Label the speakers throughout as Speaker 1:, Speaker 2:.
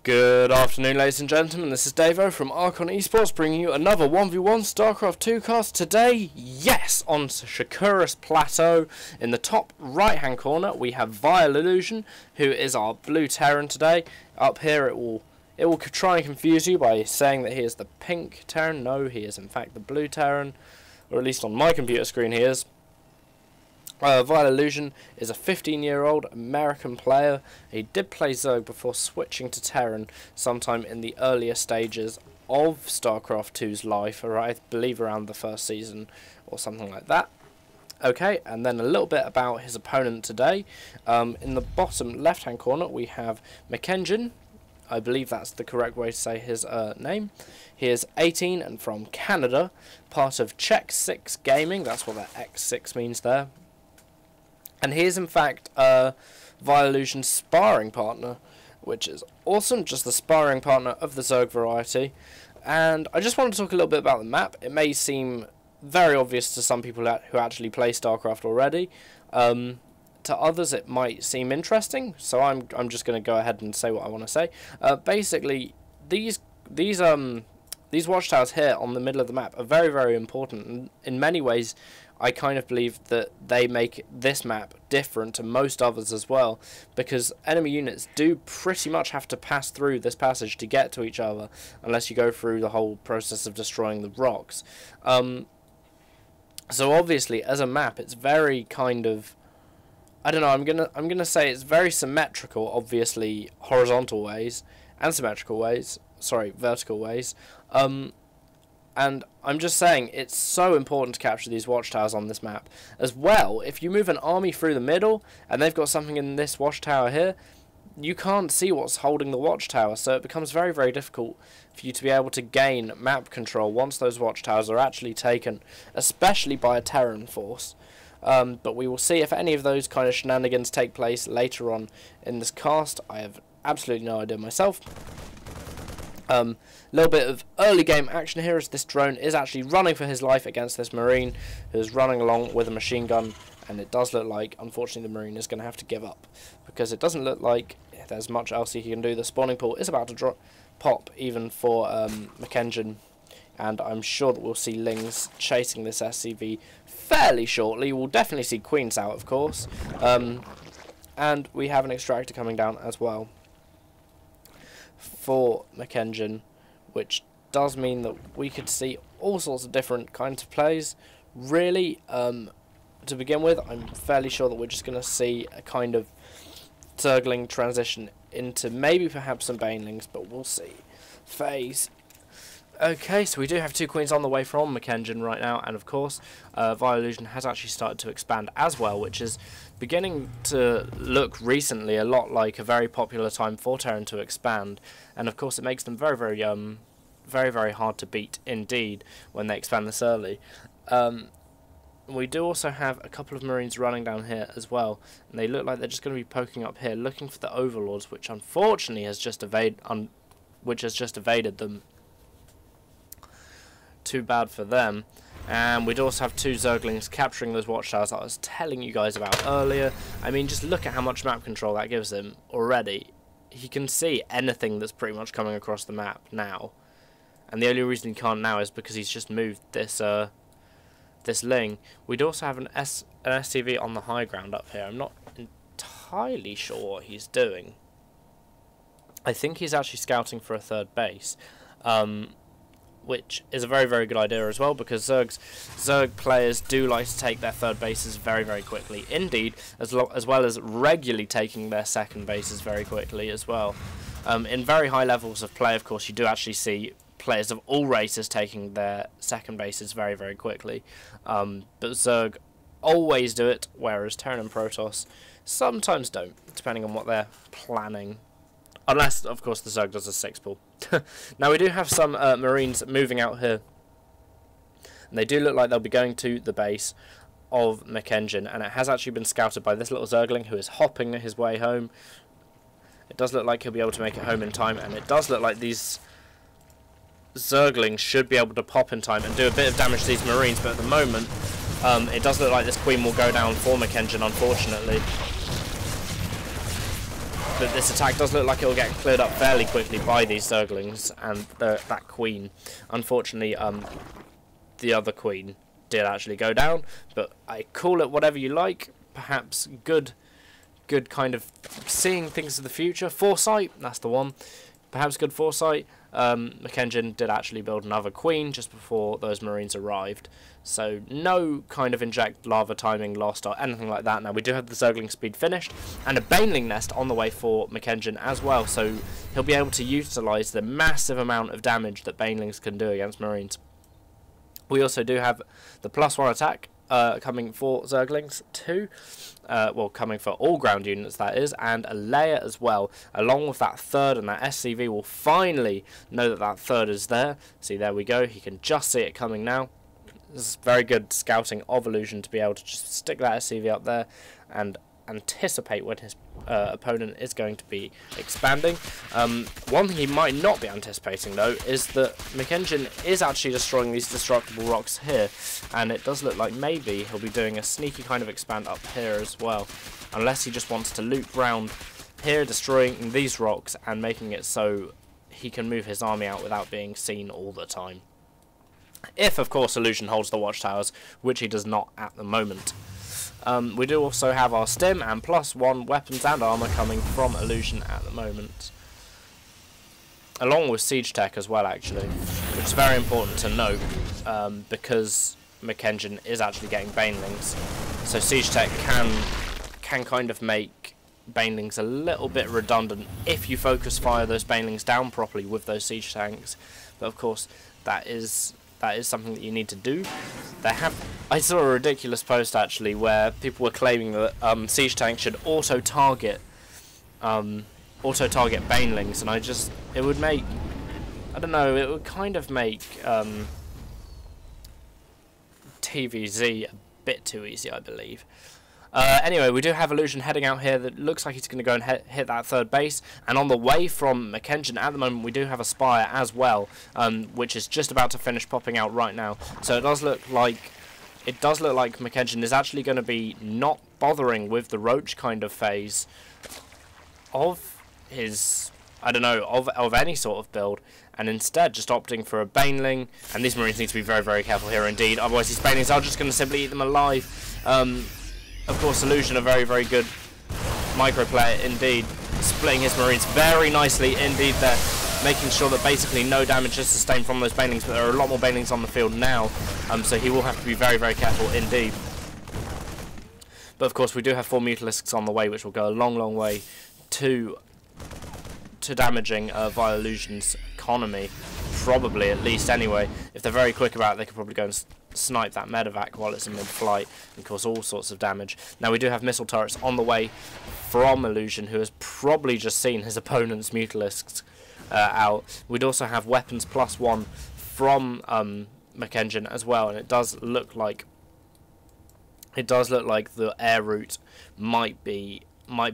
Speaker 1: Good afternoon, ladies and gentlemen, this is Davo from Archon Esports, bringing you another 1v1 StarCraft 2 cast today. Yes, on Shakuras plateau. In the top right hand corner we have vileillusion, who is our blue Terran today. Up here it will try and confuse you by saying that he is the pink Terran. No, he is in fact the blue Terran, or at least on my computer screen he is. vileillusion is a 15-year-old American player. He did play Zerg before switching to Terran sometime in the earlier stages of StarCraft 2's life, or I believe around the first season or something like that. Okay, and then a little bit about his opponent today. In the bottom left-hand corner we have Mkengyn. I believe that's the correct way to say his name. He is 18 and from Canada, part of xSixMkengyn. That's what that X6 means there. And he is in fact vileillusion's sparring partner, which is awesome, just the sparring partner of the Zerg variety. And I just want to talk a little bit about the map. It may seem very obvious to some people who actually play StarCraft already. To others it might seem interesting, so I'm just going to go ahead and say what I want to say. Basically, these watchtowers here on the middle of the map are very, very important, and in many ways I kind of believe that they make this map different to most others as well, because enemy units do pretty much have to pass through this passage to get to each other, unless you go through the whole process of destroying the rocks. So obviously, as a map, it's very kind of, I don't know, I'm gonna say it's very symmetrical, obviously horizontal ways and symmetrical ways, sorry, vertical ways. And I'm just saying, it's so important to capture these watchtowers on this map. As well, if you move an army through the middle, and they've got something in this watchtower here, you can't see what's holding the watchtower, so it becomes very, very difficult for you to be able to gain map control once those watchtowers are actually taken, especially by a Terran force. But we will see if any of those kind of shenanigans take place later on in this cast. I have absolutely no idea myself. Little bit of early game action here as this drone is actually running for his life against this Marine who's running along with a machine gun, and it does look like, unfortunately, the Marine is going to have to give up, because it doesn't look like there's much else he can do. The spawning pool is about to pop even for Mkengyn, and I'm sure that we'll see Lings chasing this SCV fairly shortly. We'll definitely see Queens out, of course, and we have an extractor coming down as well for Mkengyn, which does mean that we could see all sorts of different kinds of plays. Really, to begin with, I'm fairly sure that we're just going to see a kind of Zergling transition into maybe perhaps some Banelings, but we'll see. Phase. Okay, so we do have two Queens on the way from Mkengyn right now, and of course, vileillusion has actually started to expand as well, which is beginning to look recently a lot like a very popular time for Terran to expand, and of course it makes them very, very hard to beat indeed when they expand this early. We do also have a couple of Marines running down here as well, and they look like they're just going to be poking up here, looking for the Overlords, which unfortunately has just evaded them. Too bad for them. And we'd also have two Zerglings capturing those watchtowers that I was telling you guys about earlier. I mean, just look at how much map control that gives him already. He can see anything that's pretty much coming across the map now, and the only reason he can't now is because he's just moved this this Ling. We'd also have an SCV on the high ground up here. I'm not entirely sure what he's doing. I think he's actually scouting for a third base, which is a very, very good idea as well, because Zerg players do like to take their third bases very, very quickly. Indeed, as well as regularly taking their second bases very quickly as well. In very high levels of play, of course, you do actually see players of all races taking their second bases very, very quickly. But Zerg always do it, whereas Terran and Protoss sometimes don't, depending on what they're planning. Unless, of course, the Zerg does a 6 pull. Now, we do have some Marines moving out here, and they do look like they'll be going to the base of Mkengyn, and it has actually been scouted by this little Zergling who is hopping his way home. It does look like he'll be able to make it home in time, and it does look like these Zerglings should be able to pop in time and do a bit of damage to these Marines, but at the moment, it does look like this Queen will go down for Mkengyn, unfortunately. But this attack does look like it will get cleared up fairly quickly by these Zerglings and that Queen. Unfortunately, the other Queen did actually go down, but I call it whatever you like. Perhaps good kind of seeing things of the future. Foresight, that's the one. Perhaps good foresight. Mkengyn did actually build another Queen just before those Marines arrived. So no kind of inject lava timing lost or anything like that. Now we do have the Zergling speed finished and a Baneling nest on the way for Mkengyn as well. So he'll be able to utilise the massive amount of damage that Banelings can do against Marines. We also do have the +1 attack coming for Zerglings too. Well, coming for all ground units, that is, and a layer as well, along with that third, and that SCV will finally know that that third is there. See, there we go, he can just see it coming now. This is very good scouting of Illusion to be able to just stick that SCV up there and anticipate when his opponent is going to be expanding. One thing he might not be anticipating though is that Mkengyn is actually destroying these destructible rocks here, and it does look like maybe he'll be doing a sneaky kind of expand up here as well, unless he just wants to loop round here, destroying these rocks and making it so he can move his army out without being seen all the time. If of course Illusion holds the watchtowers, which he does not at the moment. We do also have our stim and +1 weapons and armour coming from Illusion at the moment. Along with siege tech as well, actually, which is very important to note, because Mkengyn is actually getting banelings. So siege tech can kind of make banelings a little bit redundant if you focus fire those banelings down properly with those siege tanks. But of course, that is something that you need to do. I saw a ridiculous post actually where people were claiming that siege tanks should auto-target banelings, and it would make, I don't know, it would kind of make TVZ a bit too easy, I believe. Anyway, we do have Illusion heading out here. That looks like he's going to go and hit that third base. And on the way from Mkengyn at the moment, we do have a Spire as well, which is just about to finish popping out right now. So it does look like Mkengyn is actually going to be not bothering with the Roach kind of phase of his, I don't know, of any sort of build, and instead just opting for a Baneling. And these Marines need to be very, very careful here indeed. Otherwise, these Banelings are just going to simply eat them alive. Of course, Illusion, a very, very good micro player indeed, splitting his Marines very nicely indeed there, making sure that basically no damage is sustained from those Banelings, but there are a lot more Banelings on the field now, so he will have to be very, very careful indeed. But of course, we do have 4 Mutalisks on the way, which will go a long, long way to damaging vileillusion's economy, probably, at least anyway. If they're very quick about it, they could probably go and snipe that medevac while it's in mid-flight and cause all sorts of damage. Now we do have missile turrets on the way from Illusion, who has probably just seen his opponent's Mutalisks out. We'd also have weapons +1 from Mkengyn as well, and it does look like the air route might be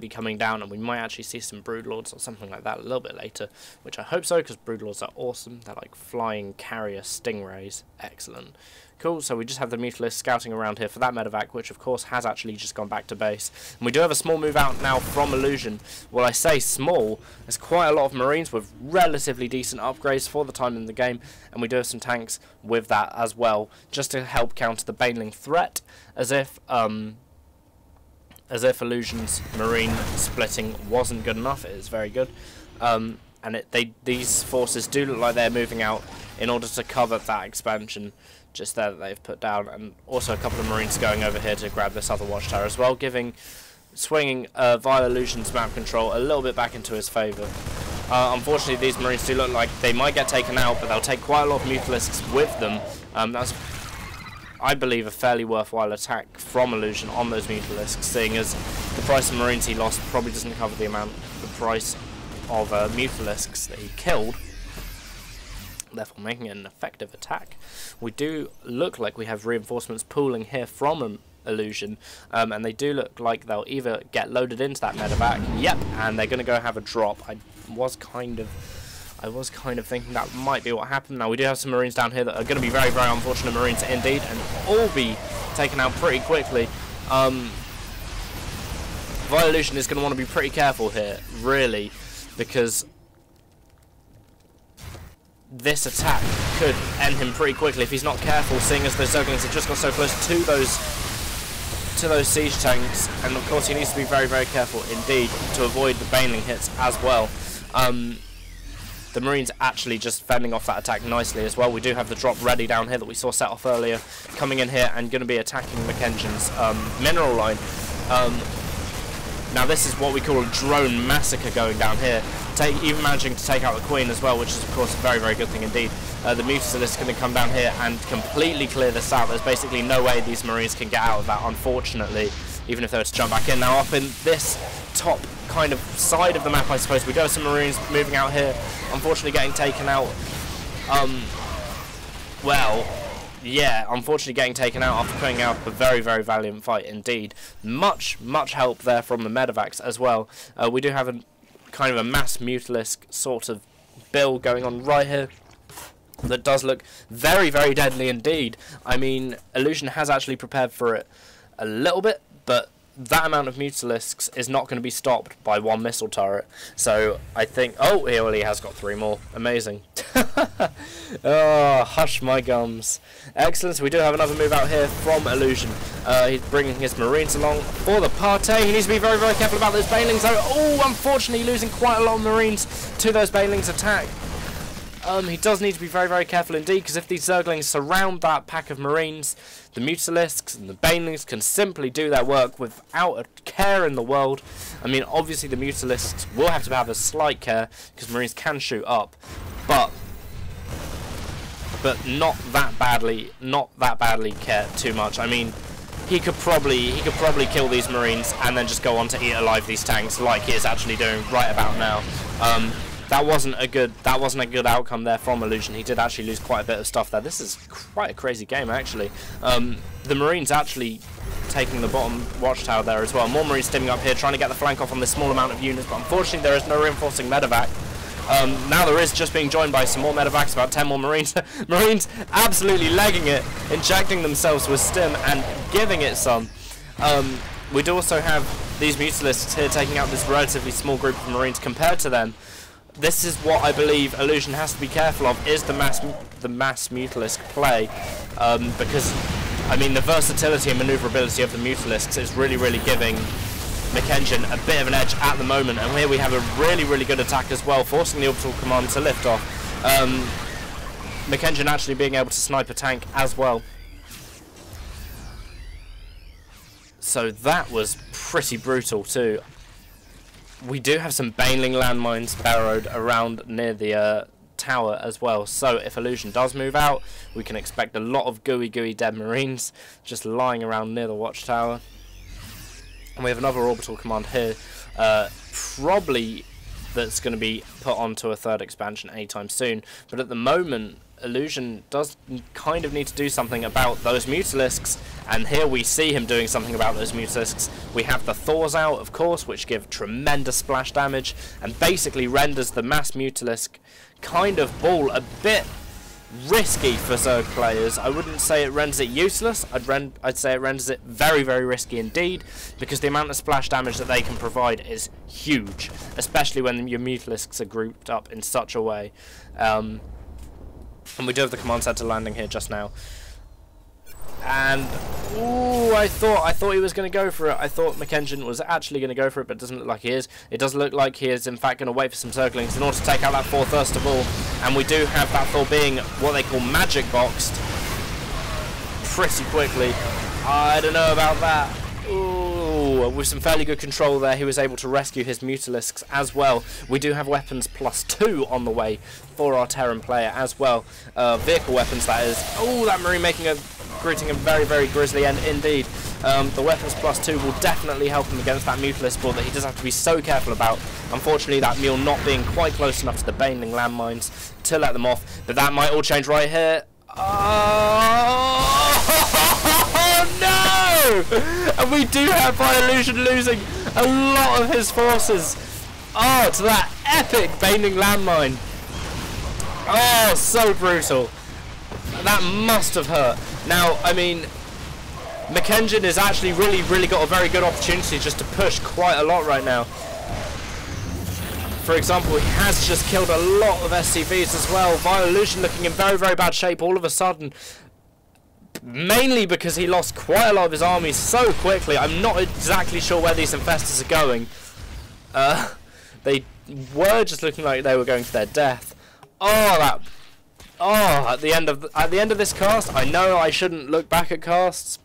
Speaker 1: coming down, and we might actually see some Broodlords or something like that a little bit later, which I hope so, because Broodlords are awesome. They're like flying carrier stingrays. Excellent. Cool, so we just have the Mutalist scouting around here for that medevac, which of course has actually just gone back to base. And we do have a small move out now from Illusion. Well, I say small, there's quite a lot of Marines with relatively decent upgrades for the time in the game, and we do have some tanks with that as well, just to help counter the Baneling threat, as if Illusion's Marine splitting wasn't good enough. It is very good. And these forces do look like they're moving out in order to cover that expansion just there that they've put down, and also a couple of Marines going over here to grab this other watchtower as well, swinging vileillusion's map control a little bit back into his favour. Unfortunately, these Marines do look like they might get taken out, but they'll take quite a lot of Mutalisks with them. That's, I believe, a fairly worthwhile attack from Illusion on those Mutalisks, seeing as the price of Marines he lost probably doesn't cover the price of Mutalisks that he killed, therefore making it an effective attack. We do look like we have reinforcements pooling here from Illusion, and they do look like they'll either get loaded into that medevac, yep, and they're going to go have a drop. I was kind of thinking that might be what happened. Now we do have some Marines down here that are going to be very, very unfortunate Marines indeed, and all be taken out pretty quickly. vileillusion is going to want to be pretty careful here, really, because this attack could end him pretty quickly if he's not careful, seeing as those Zerglings have just got so close to those siege tanks. And of course he needs to be very, very careful indeed to avoid the Baneling hits as well. The Marines actually just fending off that attack nicely as well. We do have the drop ready down here that we saw set off earlier, coming in here and going to be attacking Mkengyn's mineral line. Now this is what we call a drone massacre going down here, even managing to take out the Queen as well, which is of course a very, very good thing indeed. The Mutalisk is going to come down here and completely clear this out. There's basically no way these Marines can get out of that, unfortunately, even if they were to jump back in. Now up in this top kind of side of the map, I suppose, we do have some Marines moving out here, unfortunately getting taken out. Well, yeah, unfortunately getting taken out after putting out a very, very valiant fight indeed. Much help there from the medevacs as well. We do have a kind of a mass Mutalisk sort of build going on right here that does look very, very deadly indeed. I mean, Illusion has actually prepared for it a little bit, but that amount of Mutalisks is not going to be stopped by one missile turret. So I think, oh, he has got 3 more. Amazing. Oh, hush my gums. Excellent. So we do have another move out here from Illusion. He's bringing his Marines along for the party. He needs to be very, very careful about those Banelings. Oh, unfortunately losing quite a lot of Marines to those Banelings attack. He does need to be very, very careful indeed, because if these Zerglings surround that pack of Marines, the Mutalisks and the Banelings can simply do their work without a care in the world. I mean, obviously the Mutalisks will have to have a slight care, because Marines can shoot up, but not that badly care too much. I mean, he could probably kill these Marines and then just go on to eat alive these tanks, like he is actually doing right about now. That wasn't a good outcome there from Illusion. He did actually lose quite a bit of stuff there. This is quite a crazy game actually. The Marines actually taking the bottom watchtower there as well. More Marines stimming up here, trying to get the flank off on this small amount of units, but unfortunately there is no reinforcing medevac. Now there is just being joined by some more medevacs, about 10 more Marines. Marines absolutely legging it, injecting themselves with stim and giving it some. We do also have these Mutalisks here taking out this relatively small group of Marines compared to them. This is what I believe Illusion has to be careful of, is the mass Mutalisk play, because I mean the versatility and maneuverability of the Mutalisks is really, really giving Mkengyn a bit of an edge at the moment. And here we have a really, really good attack as well, forcing the orbital command to lift off. Mkengyn actually being able to snipe a tank as well. So that was pretty brutal too. We do have some Baneling landmines burrowed around near the tower as well, so if Illusion does move out, we can expect a lot of gooey dead Marines just lying around near the watchtower. And we have another orbital command here, probably that's going to be put onto a 3rd expansion anytime soon, but at the moment Illusion does kind of need to do something about those Mutalisks, and here we see him doing something about those Mutalisks. We have the Thors out, of course, which give tremendous splash damage, and basically renders the mass Mutalisk kind of ball a bit risky for Zerg players. I wouldn't say it renders it useless, I'd say it renders it very, very risky indeed, because the amount of splash damage that they can provide is huge, especially when your Mutalisks are grouped up in such a way. And we do have the command center landing here just now. And ooh, I thought he was going to go for it. I thought Mkengyn was actually going to go for it, but it doesn't look like he is. It does look like he is in fact going to wait for some Zerglings in order to take out that Thor first of all. And we do have that Thor being what they call magic boxed pretty quickly. I don't know about that. Ooh, with some fairly good control there, he was able to rescue his Mutalisks as well. We do have weapons +2 on the way for our Terran player as well. Vehicle weapons, that is. Oh, that Marine greeting a very, very grisly end indeed. The weapons +2 will definitely help him against that Mutalisk ball that he does have to be so careful about. Unfortunately, that mule not being quite close enough to the Baneling landmines to let them off, but that might all change right here. Oh no! And we do have vileillusion losing a lot of his forces. Oh, to that epic Baneling landmine. Oh, so brutal. That must have hurt. Now, I mean, Mkengyn has actually really got a very good opportunity just to push quite a lot right now. For example, he has just killed a lot of SCVs as well. vileillusion looking in very bad shape all of a sudden. Mainly because he lost quite a lot of his army so quickly. I'm not exactly sure where these infestors are going. They were just looking like they were going to their death. At the end of this cast, I know I shouldn't look back at casts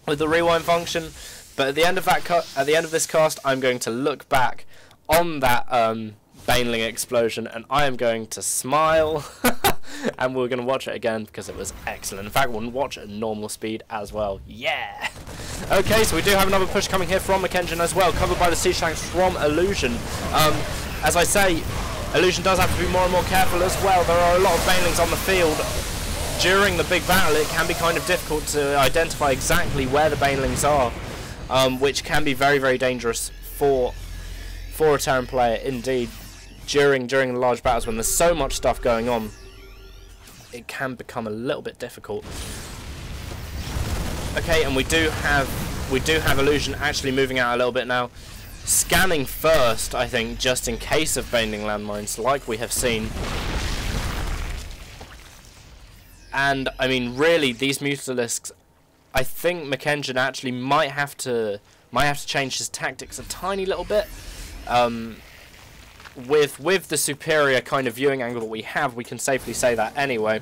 Speaker 1: with the rewind function, but at the end of this cast, I'm going to look back on that Baneling explosion, and I am going to smile, and we're going to watch it again because it was excellent. In fact, we'll watch it at normal speed as well. Yeah! Okay, so we do have another push coming here from Mkengyn as well, covered by the siege tanks from Illusion. As I say, Illusion does have to be more and more careful as well. There are a lot of Banelings on the field. During the big battle, it can be kind of difficult to identify exactly where the Banelings are, which can be very dangerous for a Terran player indeed. During the large battles, when there's so much stuff going on, it can become a little bit difficult. Okay, and we do have Illusion actually moving out a little bit now, scanning first, I think, just in case of Baneling landmines, like we have seen. And I mean, really, these Mutalisks, I think Mkengyn actually might have to change his tactics a tiny little bit. With the superior kind of viewing angle that we have, we can safely say that anyway.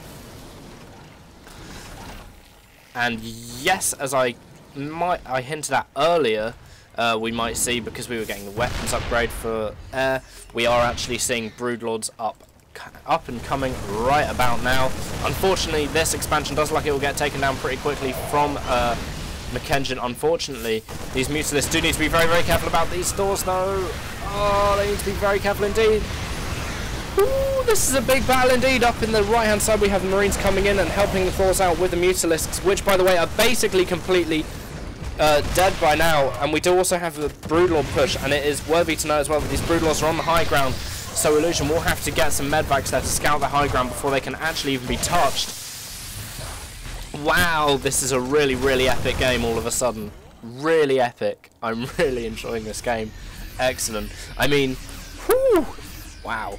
Speaker 1: And yes, as I hinted at earlier, we might see, because we were getting the weapons upgrade for air, we are actually seeing Broodlords up and coming right about now. Unfortunately, this expansion does look like it will get taken down pretty quickly from Mkengyn. Unfortunately, these Mutalisks do need to be very careful about these stores though. Oh, they need to be very careful indeed. Ooh, this is a big battle indeed. Up in the right hand side we have the Marines coming in and helping the Thors out with the Mutalisks, which by the way are basically completely dead by now. And we do also have the Broodlord push, and it is worthy to know as well that these Broodlords are on the high ground, so Illusion will have to get some medvacs there to scout the high ground before they can actually even be touched. Wow, this is a really epic game all of a sudden. Really epic. I'm really enjoying this game. Excellent. I mean, whew, wow.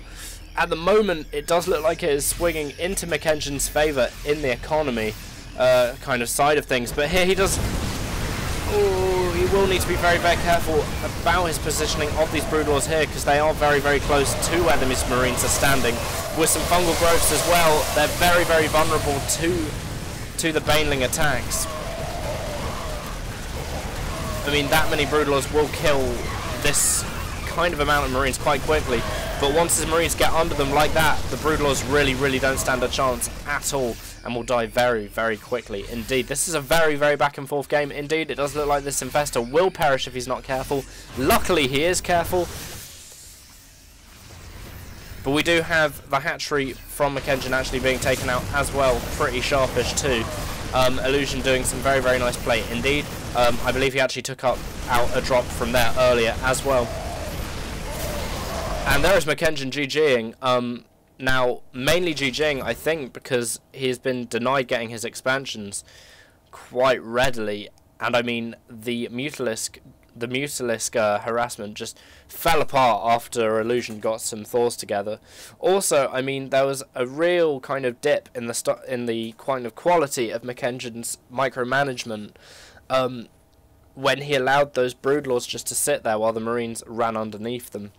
Speaker 1: At the moment, it does look like it is swinging into Mkengyn's favour in the economy kind of side of things. But here he does... Oh, he will need to be very careful about his positioning of these Broodlords here, because they are very close to where the Marines are standing. With some fungal growths as well, they're very vulnerable to the Baneling attacks. I mean, that many Broodlords will kill this kind of amount of Marines quite quickly, but once the Marines get under them like that, the Broodlords really don't stand a chance at all, and will die very quickly indeed. This is a very back and forth game indeed. It does look like this infestor will perish if he's not careful. Luckily he is careful, but we do have the hatchery from Mkengyn actually being taken out as well, pretty sharpish too. Illusion doing some very nice play indeed. I believe he actually took out a drop from there earlier as well. And there is Mkengyn GGing. Now, mainly GGing, I think, because he has been denied getting his expansions quite readily. And I mean, the Mutalisk harassment just fell apart after Illusion got some Thors together. Also, I mean, there was a real kind of dip in the kind of quality of Mkengyn's micromanagement when he allowed those Broodlords just to sit there while the Marines ran underneath them,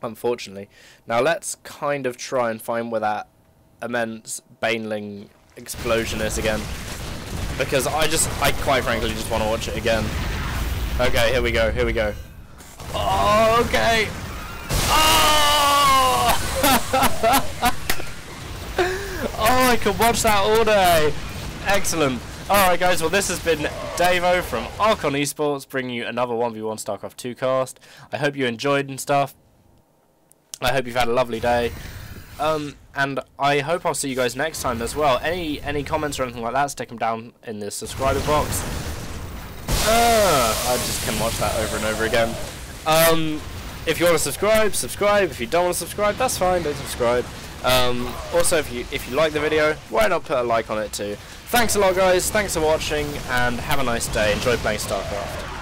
Speaker 1: unfortunately. Now let's kind of try and find where that immense Baneling explosion is again, because I quite frankly just want to watch it again. Okay, here we go. Oh, okay. Oh! Oh, I could watch that all day. Excellent. Alright guys, well this has been Davo from Archon Esports, bringing you another 1v1 StarCraft 2 cast. I hope you enjoyed and stuff. I hope you've had a lovely day. And I hope I'll see you guys next time as well. Any comments or anything like that, stick them down in the subscriber box. I just can watch that over and over again. If you want to subscribe. If you don't want to subscribe, that's fine, don't subscribe. Also, if you like the video, why not put a like on it too? Thanks a lot, guys. Thanks for watching, and have a nice day. Enjoy playing StarCraft.